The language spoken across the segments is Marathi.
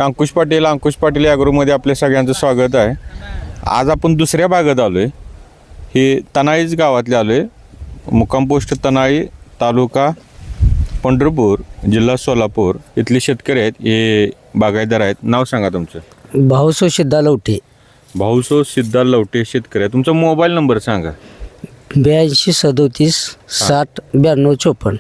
अंकुश पाटील ॲग्रोमध्ये आपल्या सगळ्यांचं स्वागत आहे. आज आपण दुसऱ्या भागात आलो आहे. हे तनाळीच गावातले आलो आहे. मुक्काम पोस्ट तनाळी, तालुका पंढरपूर, जिल्हा सोलापूर इथले शेतकरी आहेत. हे बागायतदार आहेत. नाव सांगा तुमचं. भाऊसो सिद्धा लवटे. भाऊसो सिद्धा लवटे शेतकरी आहे. तुमचा मोबाईल नंबर सांगा. 82 37 60 92 54.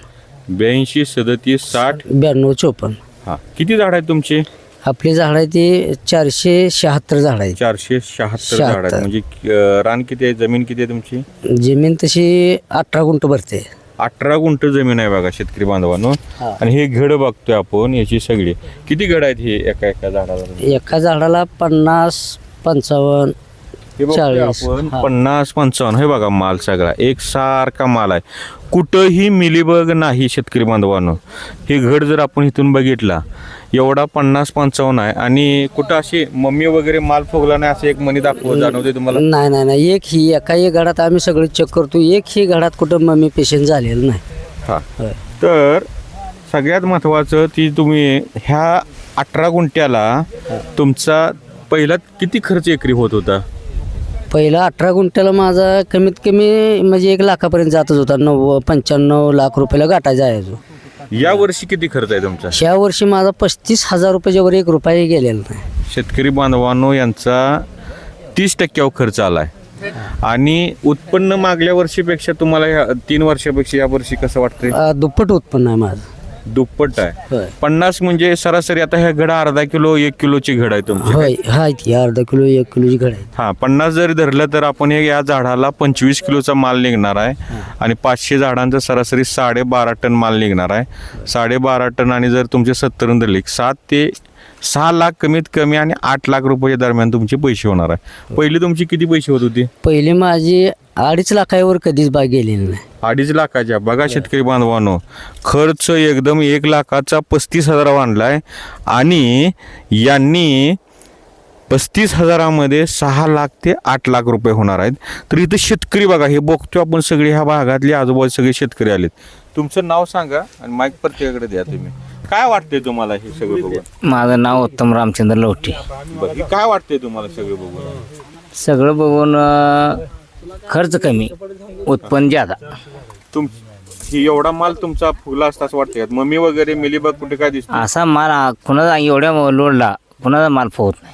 82 37 60 92 54. हां, किती झाड आहेत तुमचे? आपली झाड आहे ती 476 झाड आहेत. 476 झाड आहेत. म्हणजे रान किती आहे, जमीन किती आहे तुमची? जमीन तशी 18 गुंठ भरते. 18 गुंठ जमीन आहे बघा शेतकरी बांधवांनो. आणि हे घड बघतोय आपण. याची सगळी किती घड आहेत हे एका झाडाला? एका झाडाला 50 55 हे बघतोय 40. आपण 50 55. हे बघा माल सगळा एकसारखा माल आहे. कुठंही मिलीबग नाही शेतकरी बांधवांनो. हे घड जर आपण इथून बघितला एवढा 50 55 आहे. आणि कुठं अशी मम्मी वगैरे माल फुगला नाही असं एक मनी जाणवते तुम्हाला? नाही एक ही एका घडात आम्ही सगळं चेक करतो. एक ही घडात कुठं मम्मी पेशंट झालेलं नाही. हां, तर सगळ्यात महत्त्वाचं ती तुम्ही ह्या 18 गुंठ्याला तुमचा पहिला किती खर्च एकरी होत होता? पहिला 18 गुंठ्याला माझा कमीत कमी म्हणजे 1 लाखापर्यंत जातच होता. 95 लाख रुपयाला गाठा जायचो. या वर्षी किती खर्च आहे तुमचा? ह्या वर्षी माझा 35,000 रुपयाच्या वर 1 रुपया गेलेला नाही. शेतकरी बांधवांनो यांचा 30% खर्च आला आहे. आणि उत्पन्न मागल्या वर्षीपेक्षा तुम्हाला ह्या 3 वर्षापेक्षा या वर्षी कसं वाटतंय? दुप्पट उत्पन्न आहे माझं. दुप्पट आहे. होय 50 म्हणजे सरासरी आता ह्या घडा अर्धा किलो 1 किलोची घड आहे तुमची. होय हाय ती अर्धा किलो 1 किलोची घड आहे. हां, 50 जरी धरलं तर आपण या झाडाला 25 किलोचा माल निघणार आहे. आणि 500 झाडांचा सरासरी 12.5 टन माल निघणार आहे. 12.5 टन आणि जर तुमचे 70 धरले 7 ते 6 लाख कमीत कमी आणि 8 लाख रुपये दरम्यान तुमचे पैसे होणार आहे. पहिली तुमची किती पैसे होत होते? पहिली माझी 2.5 लाखावर कधीच बाग गेलेली नाही. 2.5 लाखाच्या. बघा शेतकरी बांधवांनो, खर्च एकदम 1 लाखाचा 35,000 आणलाय. आणि यांनी 35,000मध्ये 6 लाख ते 8 लाख रुपये होणार आहेत. तर इथं शेतकरी बघा, हे बघतो आपण सगळे ह्या भागातले आजूबाजू सगळे शेतकरी आलेत. तुमचं नाव सांगा आणि माईक प्रत्येकाकडे द्या तुम्ही. काय वाटतंय तुम्हाला हे सगळं बघून? माझं नाव उत्तम रामचंद्र लवटे. बरं, हे काय वाटतंय तुम्हाला सगळं बघून? सगळं बघून खर्च कमी उत्पन्न ज्यादा. ही एवढा माल तुमचा फुगला असता असं वाटतंय? मम्मी वगैरे मिलीबग कुठे काय दिसतो? असा माल कुणाचा एवढ्या लोडला कुणाचा माल फुगत नाही.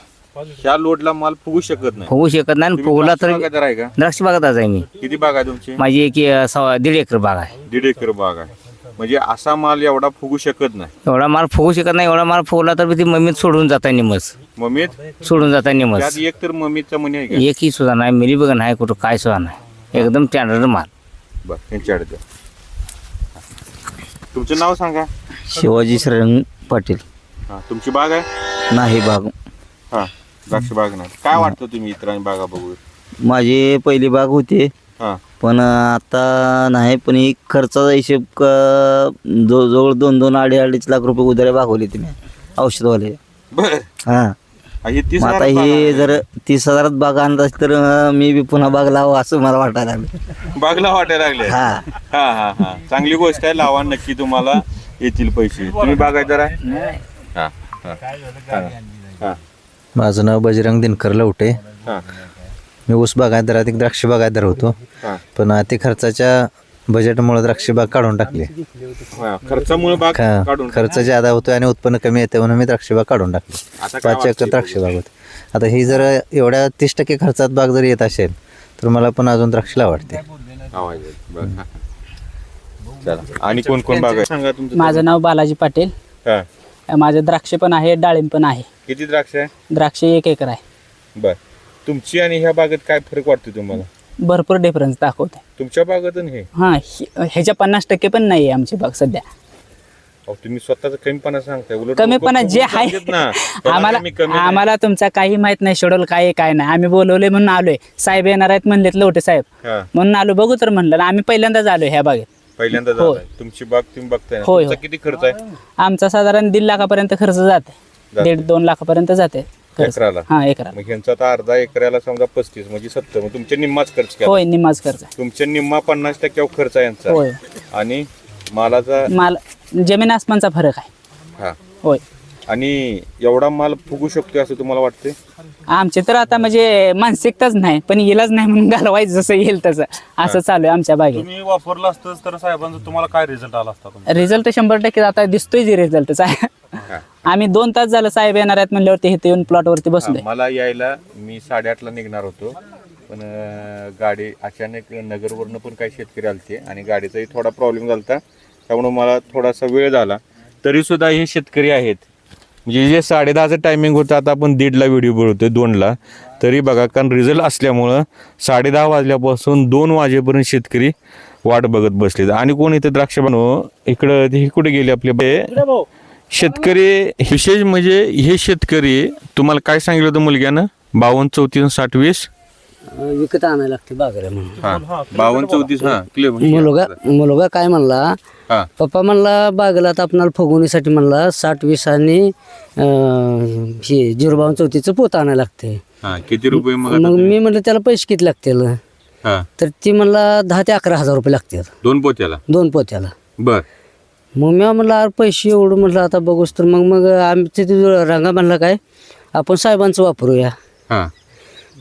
ह्या लोडला माल फुगू शकत नाही. फुगू शकत नाही. आणि फुगला तर बागायतदार आहे का? द्राक्ष बागातच आहे मी. किती बाग आहे तुमची? माझी 1.5 एकर बाग आहे. 1.5 एकर बाग आहे. म्हणजे असा माल एवढा फुगू शकत नाही. एवढा माल फुगू शकत नाही. एवढा माल फुगला तर ती मम्मीत सोडून जाता निमस. मम्मीत सोडून जाता निमस. त्यात एक तर मम्मीचा म्हणे आहे का? एकही सुद्धा नाही. मिली बघ नाही कुठं काय सुद्धा नाही. एकदम स्टँडर्ड माल. बरं, त्यांच्याकडे द्या. तुमचं नाव सांगा. शिवाजी श्रीरंग पाटील. हां, तुमची बाग आहे? नाही बाग. हां, द्राक्ष बाग नाही. काय वाटतं तुम्ही इतरांनी बागा बघू? माझी पहिली बाग होती हां, पण आता नाही. पण ही खर्चाचा हिशेब जवळ 2-2 2.5 लाख रुपये उधारे भागवले तुम्ही औषधवाले. बरं. हां, हे 30,000 आता हे जर 30,000 बाग आणत असेल तर मी बी पुन्हा बाग लावा असं मला वाटायला लागलं. बागला वाटायला लागले. हां हां हां हां, चांगली गोष्ट आहे. लावा, नक्की तुम्हाला येतील पैसे. तुम्ही बागायतदार आहे? हां हां हां हां. माझं नाव बजरंग दिनकर लवटे. हां मी ऊस बागायतदारात एक द्राक्ष बागायतदार होतो. हां. पण अति खर्चाच्या बजेटमुळे द्राक्ष बाग काढून टाकली. हां, खर्चामुळे बाग काढून खर्च ज्यादा होतो आणि उत्पन्न कमी येते म्हणून मी द्राक्ष बाग काढून टाकली. आता काय 5 एकर द्राक्ष बाग होती. आता ही जर एवढ्या 30% खर्चात बाग जर येत असेल तर मला पण अजून द्राक्षला वाटते. आवाज येत. बरं. चला, आणि कोण कोण बाग आहे सांगा तुमचं. माझं नाव बालाजी पाटील. हां, माझे द्राक्ष पण आहे, डाळिंब पण आहे. किती द्राक्ष आहे? द्राक्ष 1 एकर आहे. बर, तुमची आणि ह्या बागेत काय फरक वाटतो तुम्हाला? भरपूर डिफरन्स दाखवते. तुमच्या बागेत आणि हे? हां, ह्याच्या 50% पण नाही आहे आमची बाग सध्या. अहो, तुम्ही स्वतःच कमीपणा सांगताय. उलट कमीपणा लोकं जे फुगून सांगतात ना, आहे त्याला आम्हाला कमी कमी नाही. आम्हाला तुमचा काही माहित नाही. शेड्यूल काय आहे काय नाही. आम्ही बोलवले म्हणून आलोय. साहेब येणार आहेत म्हणलेत, लवटे साहेब, हां, म्हणून आलो. बघू तर म्हणलं. आम्ही पहिल्यांदाच आलोय ह्या बागेत. पहिल्यांदा होय. जाताय. तुमची बाग तुम्ही बघताय ना. होय, तुमचा होय. किती खर्च आहे? आमचा साधारण 1.5 लाखापर्यंत खर्च जाते. जाते. 1.5-2 लाखापर्यंत जाते खर्च. एकराला? हां, एकराला. मग ह्यांचा आता अर्धा एकराला समजा 35 म्हणजे 70. मग तुमच्या निम्माच खर्च केला. होय, निम्माच खर्च. तुमच्या निम्मा 50% खर्च आहे यांचा. होय. आणि मालाचा माल जमीन आसमानचा फरक आहे. हां, होय. आणि एवढा माल फुगू शकतो असं तुम्हाला वाटतंय? आमचे तर आता म्हणजे मानसिकताच नाही, पण इलाज नाही म्हणून घालवायचं जसं येईल तसं असं चालू आहे आमच्या बागेत. तुम्ही वापरलं असतं तर साहेबांचा तुम्हाला काय रिझल्ट आला असता? रिझल्ट 100% आता दिसतोय जे रिझल्टच आहे. आम्ही 2 तास झालं साहेब येणार आहेत म्हणल्यावरती इथे येऊन प्लॉटवरती बसलोय. मला यायला मी 8:30ला निघणार होतो, पण गाडी अचानक नगरवरनं पण काही शेतकरी आलते आणि गाडीचाही थोडा प्रॉब्लेम झाला, त्यामुळे मला थोडासा वेळ झाला. तरी सुद्धा हे शेतकरी आहेत, म्हणजे जे 10:30चं टायमिंग होतं, आता आपण 1:30ला व्हिडिओ बनवतोय 2ला, तरी बघा कारण रिझल्ट असल्यामुळं 10:30 वाजल्यापासून 2 वाजेपर्यंत शेतकरी वाट बघत बसले. आणि कोण इथे द्राक्ष बनव इकडं हे कुठे गेले आपले शेतकरी? विशेष म्हणजे हे शेतकरी तुम्हाला काय सांगितलं होतं मुलग्यानं? 52 34 60 20 विकत आणायला लागते बागेला म्हणून. 52 34 मुलगा काय म्हणला, हा पप्पा म्हणला बागेला आता आपणाला फुगवणीसाठी म्हणला 60 20 आणि हे 052 34चं पोत आणायला लागते. हा किती रुपये मग? मग मी म्हणलं त्याला पैसे किती लागतील, हा तर ती म्हणला 10 ते 11 हजार रुपये लागतात 2 पोत्याला. 2 पोत्याला. बर. मग मी म्हणलं अरे पैसे एवढं म्हटलं आता बघूस तर मग आमचे रंगा म्हणला काय आपण साहेबांचं वापरूया. हा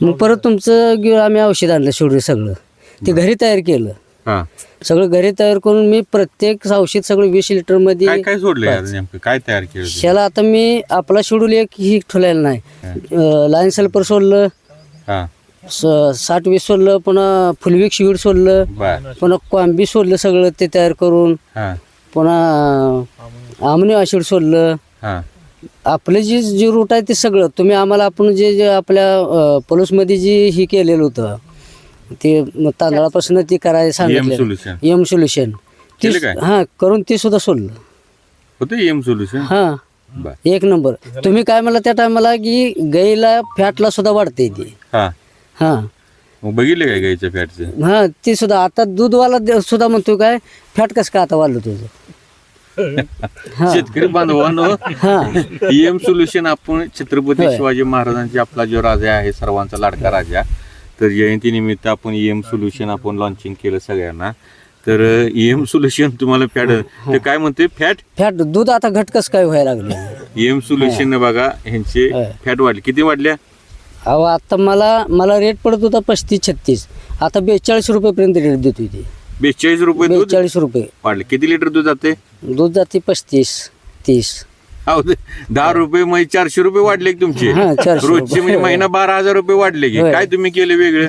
मग परत तुमचं घेऊन आम्ही औषध आणलं शेवटी सगळं ते घरी तयार केलं. हा सगळं घरी तयार करून मी प्रत्येक औषध सगळं 20 लिटर मध्ये काय काय सोडलंय आज नेमकं? काय तयार केलं ते? ह्याला आता मी आपला शेड्यूल एक ही ठेवलेला नाही. लाईन सल्फर सोडलं, हा 60 20 सोडलं, पुन्हा फुलविक शिवीड सोडलं, बर. पुन्हा कॉम्बी सोडलं सगळं ते तयार करून, हा पुन्हा अमनी ॲसिड सोडलं. हा आपले जे रूट आहे ते सगळं तुम्ही आम्हाला आपण जे आपल्या पलूसमध्ये जी ही केलेलं होतं ते तांदळापासून ती करायला सांगितलं सोल्युशन एम सोल्युशन केलं काय? हां करून ते सुद्धा सोडलं. होतं एम सोल्युशन. हां बर. एक नंबर. तुम्ही काय म्हणला त्या टायमाला की गाईला फॅटला सुद्धा वाढते ती. हा हां मग बघितलं काय गाईच्या फॅटचं? हां ती सुद्धा आता दूधवाला सुद्धा म्हणतो काय फॅट कसं काय आता वाढलं तुझं. शेतकरी बांधवांनो, एम सोल्युशन आपण छत्रपती शिवाजी महाराजांचे आपला जो राजा आहे सर्वांचा लाडका राजा, तर जयंतीनिमित्त आपण एम सोल्युशन आपण लॉन्चिंग केलं सगळ्यांना. तर एम सोल्युशन तुम्हाला फॅट ते काय म्हणते फॅट दूध आता घट कसं काय व्हायला लागलं. एम सोल्युशन बघा ह्यांचे फॅट वाढले. किती वाढल्या? अहो आता मला रेट पडत होता 35-36, आता 42 रुपयेपर्यंत रेट देतोय ते. 42 रुपये दूध 42 रुपये वाढले. किती लिटर दूध जाते? दूध जाते 35-30. 10 रुपये म्हणजे 400 रुपये वाढले की तुमचे हा, 400 रोजचे, म्हणजे महिना 12,000 रुपये वाढले की काय तुम्ही केले वेगळे?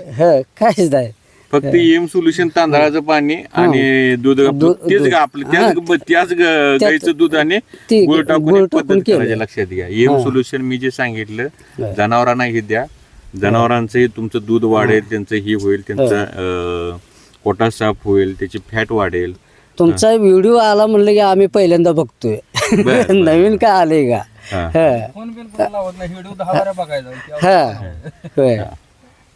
काहीच नाही. फक्त एम सोल्युशन तांदळाचं पाणी आणि दूध तेच आपलं त्याच गाईचं दूध आणि गुळ टाकून पद्धत करायची. लक्षात घ्या, एम सोल्युशन मी जे सांगितलं जनावरांना हे द्या, जनावरांचंही तुमचं दूध वाढेल, त्यांचं ही होईल, त्यांचं पोटा साफ होईल, त्याची फॅट वाढेल. तुमचा व्हिडिओ आला म्हणलं की आम्ही पहिल्यांदा बघतोय. नवीन काय आलंय का?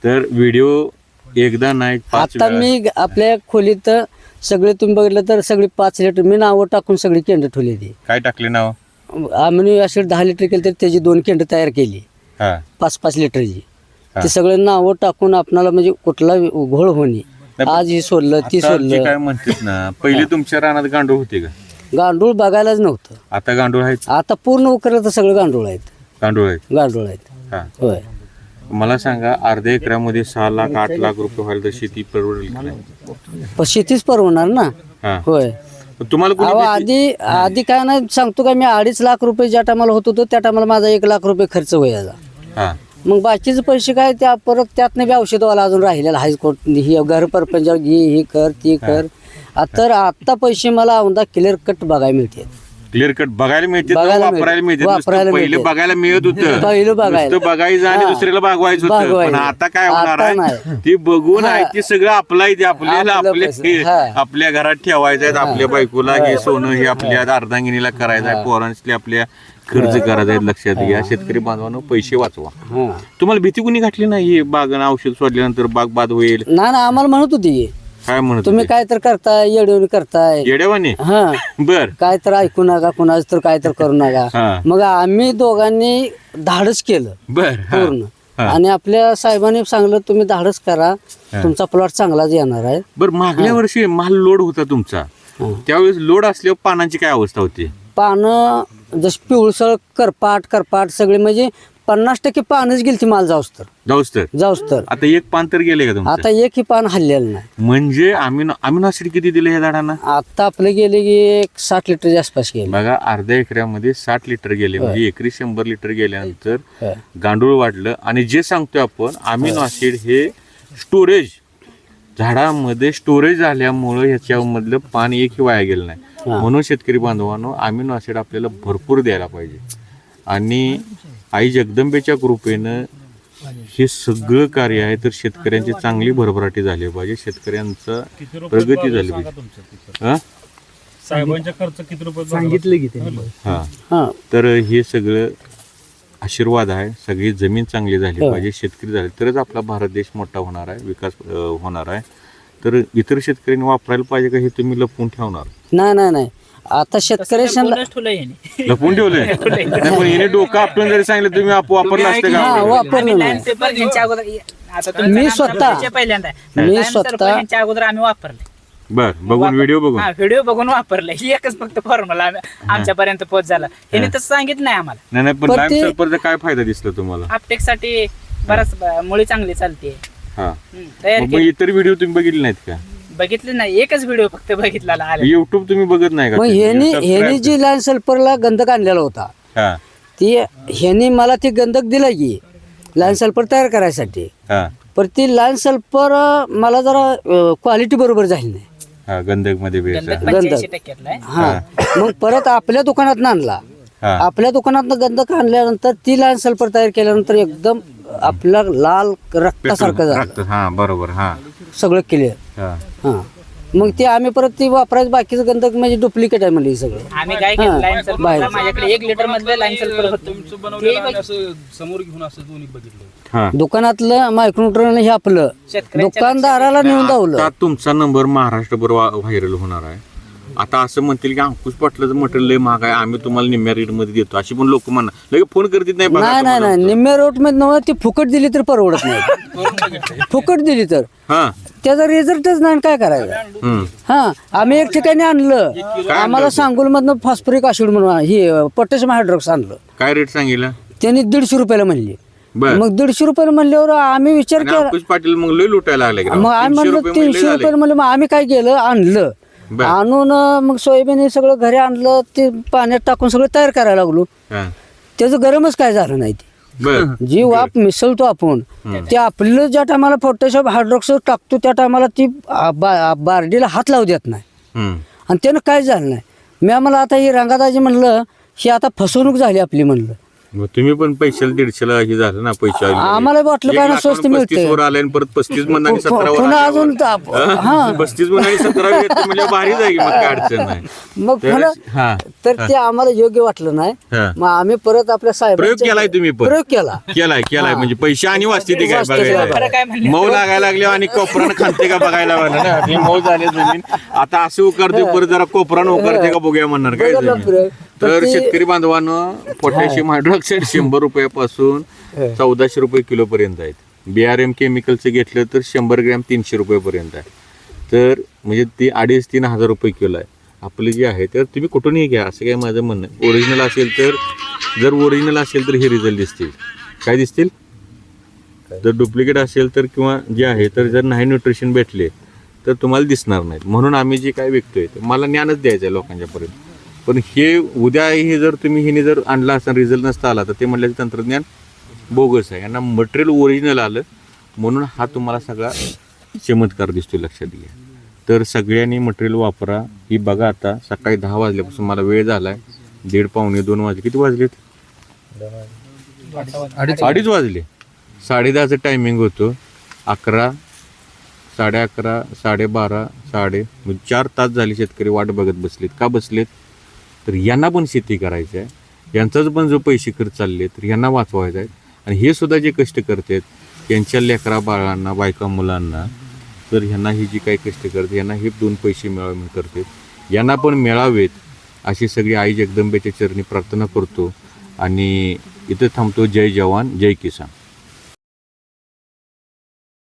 तर व्हिडिओ एकदा नाही 5 आता मी आपल्या खोलीत सगळे तुम्ही बघितलं तर सगळी 5 लिटर मी नावं टाकून सगळी केंद्र ठेवली ती. काय टाकले नाव? आम्ही असे 10 लिटर केली तर त्याची 2 केंद्र तयार केली 5-5 लिटरची. ते सगळे नावं टाकून आपणाला म्हणजे कुठला घोळ होणे. आज हे सोडलं ती सोडलं. काय म्हणतात ना, पहिले तुमच्या रानात गांडूळ होते का? गांडूळ बघायलाच नव्हतं. आता गांडूळ आहेत? आता पूर्ण उकरलं सगळं गांडूळ आहेत. गांडूळ आहेत. हा होय. मला सांगा, अर्ध्या एकरामध्ये 6 लाख 8 लाख रुपये व्हायला तर शेती परवडेल का नाही? पण शेतीच परवणार ना. होय. तुम्हाला आधी काय नाही सांगतो का, मी 2.5 लाख रुपये ज्या टायमाला होत होतो त्या टायमाला माझा 1 लाख रुपये खर्च व्हायचा. मग बाकीचे पैसे काय त्या परत त्यातनं बी औषधवाला अजून राहिलेला हायकोर्ट ही घर परपंचावर घे, हे कर ते कर. तर आता पैसे मला औंधा क्लिअर कट बघायला मिळते. क्लिअर कट बघायला मिळते, बघायला वापरायला मिळते. वापरायला पहिले मिळते. बघायला मिळत होतं, पहिलं बघायला. नुसतं बघायचं आणि दुसऱ्याला भागवायचं होतं. पण भागवायचं. आता काय होणार आता आहे, नाही. ते बघून आहे ते सगळं आपलं आहे, ते आपल्याला आपलं पैसे. आपल्या घरात ठेवायचं आहे, आपल्या बायकोला हे सोनं हे आपल्या अर्धांगिनीला करायचं आहे, पोरांसले आपल्या खर्च करायचा आहे. लक्षात घ्या शेतकरी बांधवांनो, पैसे वाचवा. तुम्हाला भीती कुणी घातली नाही बाग औषध सोडल्यानंतर बाग बाद होईल? ना आम्हाला म्हणत होती काय म्हणत तुम्ही काय तर करताय, येडवणी करताय. येड्यावानी? हा बर. काय तर ऐकू नका, कुणाच तर काय तर करू नका. मग आम्ही दोघांनी धाडस केलं बर पूर्ण. आणि आपल्या साहेबांनी सांगलं तुम्ही धाडस करा, तुमचा प्लॉट चांगलाच येणार आहे. बर. मागल्या वर्षी माल लोड होता तुमचा, त्यावेळेस लोड असल्यावर पानांची काय अवस्था होती? पानं जशी पिवळसळ करपाट सगळे म्हणजे 50% पानच गेली ती माल जाऊस तर आता एक पान तर गेले का तुमचं? आता एकही पान हल्लेलं नाही. म्हणजे अमिनो ऍसिड किती दिले ह्या झाडांना? आता आपले गेले की एक 60 लिटरच्या आसपास गेले. बघा, अर्ध्या एकरामध्ये 60 लिटर गेले, म्हणजे एकरी 100 लिटर गेल्यानंतर गांडूळ वाढलं. आणि जे सांगतोय आपण अमिनो ऍसिड हे स्टोरेज, झाडामध्ये स्टोरेज झाल्यामुळं ह्याच्यामधलं पाणी एकही वाया गेलं नाही. म्हणून शेतकरी बांधवांनो, अमिनो ऍसिड आपल्याला भरपूर द्यायला पाहिजे. आणि आई जगदंबेच्या कृपेनं हे सगळं कार्य आहे, तर शेतकऱ्यांची चांगली भरभराटी झाली पाहिजे, शेतकऱ्यांचा प्रगती झाली पाहिजे. साहेबांच्या खर्च किती रुपये सांगितलं की त्यांनी. हा, तर हे सगळं आशीर्वाद आहे. सगळी जमीन चांगली झाली पाहिजे, शेतकरी झाले तरच आपला भारत देश मोठा होणार आहे, विकास होणार आहे. तर इतर शेतकऱ्यांनी वापरायला पाहिजे का हे तुम्ही लपवून ठेवणार? नाही आता शेतकऱ्याच्या लपवून ठेवलंय नाही, पण याने डोकं आपण जरी सांगितलं तुम्ही वापरलं असतं का? वापरलं नाही. मी स्वतः अगोदर आम्ही वापरले. बर, बघून व्हिडिओ बघून व्हिडिओ बघून वापरले. ही एकच फक्त फॉर्म्युला आमच्यापर्यंत पोच झाला. यांनी तसं सांगितलं नाही आम्हाला. नाही, पण लाईम सल्फरचा काय फायदा दिसला तुम्हाला? आपटेक साठी बराच मुळे चांगली चालते. हा, तयार मग इतर व्हिडिओ तुम्ही बघितले नाहीत का? बघितले नाही, एकच व्हिडिओ फक्त बघितला. युट्यूब तुम्ही बघत नाही का? मग ह्यानी जी लाईन सल्फरला गंधक आणलेला होता, हा, ती ह्यानी मला ती गंधक दिला की लाईन सल्फर तयार करायसाठी. हा, पण ती लाईन सल्फर मला जरा क्वालिटी बरोबर झाली नाही. हा, गंधक मध्ये भेट. 85% आहे. हा, मग परत आपल्या दुकानात आणला. हा. आपल्या दुकानात गंधक आणल्यानंतर ती लाईन सल्फर तयार केल्यानंतर एकदम आपला लाल रक्तासारखं झालं हा, बरोबर. हा, सगळं क्लिअर. हा, हा, मग ते आम्ही परत ती वापरायचं, बाकीचं गंधक म्हणजे डुप्लिकेट आहे म्हणजे सगळं. आम्ही काय केलं, लाईन सल्फर माझ्याकडे 1 लिटर मधलं लाईन सल्फर होतं. समोर घेऊन असं दोन्ही बघितलं. हा. दुकानातलं मायक्रोन्यूट्रॉन हे आपलं दुकानदाराला नेऊन दावलं. आता तुमचा नंबर महाराष्ट्रभर व्हायरल होणार आहे. आता असं म्हणतील की अंकुश पाटलाचं मटेरियल लय महाग आहे, आम्ही तुम्हाला निम्म्या रेट मध्ये देतो, अशी पण लोक म्हणणार. लगेच फोन करतील नाही. बघा नाही निम्म्या रोट मध्ये नव्हतं, ती फुकट दिली तर परवडत नाही. फुकट दिली तर हा, त्याचा रिझल्टच नाही, काय करायचं. हा, आम्ही एक ठिकाणी आणलं, आम्हाला सांगोल मधनं फॉस्फरिक ऍसिड म्हणून ही पोटॅशियम हायड्रॉक्स आणलं. काय रेट सांगितलं त्यांनी 150 रुपयाला म्हणले. बर, मग 150 रुपयाला म्हणल्यावर आम्ही विचार आणि केला. अंकुश पाटील मग लय लुटायला लागले की राव. मग आम्ही 300 म्हणलं रुपये 300 म्हणले रुपयाला म्हणलं. मग आम्ही काय केलं, आणलं. बर. आणून मग सोयाबीन हे सगळं घरी आणलं, ते पाण्यात टाकून सगळं तयार करायला लागलो. हा, त्याचं गरमच काय झालं नाही. ते बर, जी वाफ मिसळतो आपण, ते आपलं ज्या टायमाला पोटॅशियम हायड्रॉक्स टाकतो त्या टायमाला ती बारडीला हात लावू देत नाही. आणि त्यानं काय झालं नाही. मी आम्हाला आता ही रंगादाजी म्हणलं, ही आता फसवणूक झाली आपली म्हणलं. मग तुम्ही पण पैशाला 150ला हे झालं ना, पैसे आम्हाला वाटलं काय ना स्वस्त मिळते. वर आले आणि परत 35 म्हणून आणि 17 वर पुन्हा अजून हा 35 म्हणून आणि 17 म्हणजे भारी जाईल, मग काय अडचण नाही. मग पुन्हा हा, तर ते आम्हाला योग्य वाटलं नाही. हा. मग आम्ही परत आपल्या प्रयोग साहेबांच्या केलाय तुम्ही पण? प्रयोग केलाय म्हणजे पैसे आणि वाचते ते काय वाचते ते बघायला. काय म्हणले, मऊ लागायला लागले आणि कोपरानं खाते का बघायला लागलं ना. हे मऊ झाले जमीन, आता असं उकारते परत जरा कोपरानं उकारते का बघूया म्हणणार काय बघा जमीन. प्रयोग. तर शेतकरी बांधवांनो, पोटॅशियम हायड्रॉक्साईड 100 रुपयापासून 1400 रुपये किलो पर्यंत आहेत. BRM केमिकलचं घेतलं तर 100 ग्रॅम 300 रुपये पर्यंत आहे. तर म्हणजे ती 2,500-3 हजार रुपये किलो आहे आपली जी आहे. तर तुम्ही कुठूनही घ्या, असं काय माझं म्हणणं. ओरिजिनल असेल तर, जर ओरिजिनल असेल तर हे रिझल्ट दिसतील. काय दिसतील? जर डुप्लिकेट असेल तर, किंवा जे आहे तर जर नाही न्यूट्रिशन भेटले तर तुम्हाला दिसणार नाहीत. म्हणून आम्ही जे काय विकतोय ते मला ज्ञानच द्यायचं आहे लोकांच्यापर्यंत. पण हे उद्या हे जर तुम्ही हिने जर आणला असता, रिझल्ट नसता आला, तर ते म्हटलं तंत्रज्ञान बोगस आहे. यांना मटेरियल ओरिजिनल आलं म्हणून हा तुम्हाला सगळा चमत्कार दिसतो, लक्षात घ्या. तर सगळ्यांनी मटेरियल वापरा. ही बघा, आता सकाळी 10 वाजल्यापासून मला वेळ झाला आहे, 1:30 पावणे 2 वाजले. किती वाजलेत? 2:30 वाजले. 10:30चं टायमिंग होतं. 11, 11:30, 12:30, म्हणजे 4 तास झाले शेतकरी वाट बघत बसलेत. का बसलेत? तर यांना पण शेती करायची आहे, यांचाच पण जो पैसे खर्च चालले तर यांना वाचवायचं आहे. आणि हे सुद्धा जे कष्ट करतात यांच्या लेकरा बाळांना, बायका मुलांना, तर ह्यांना ही जी काही कष्ट करते यांना हे 2 पैसे मिळावे म्हणून करतात, यांना पण मिळावेत अशी सगळी आई जगदंबेच्या चरणी प्रार्थना करतो. आणि इथं थांबतो. जय जवान जय किसान.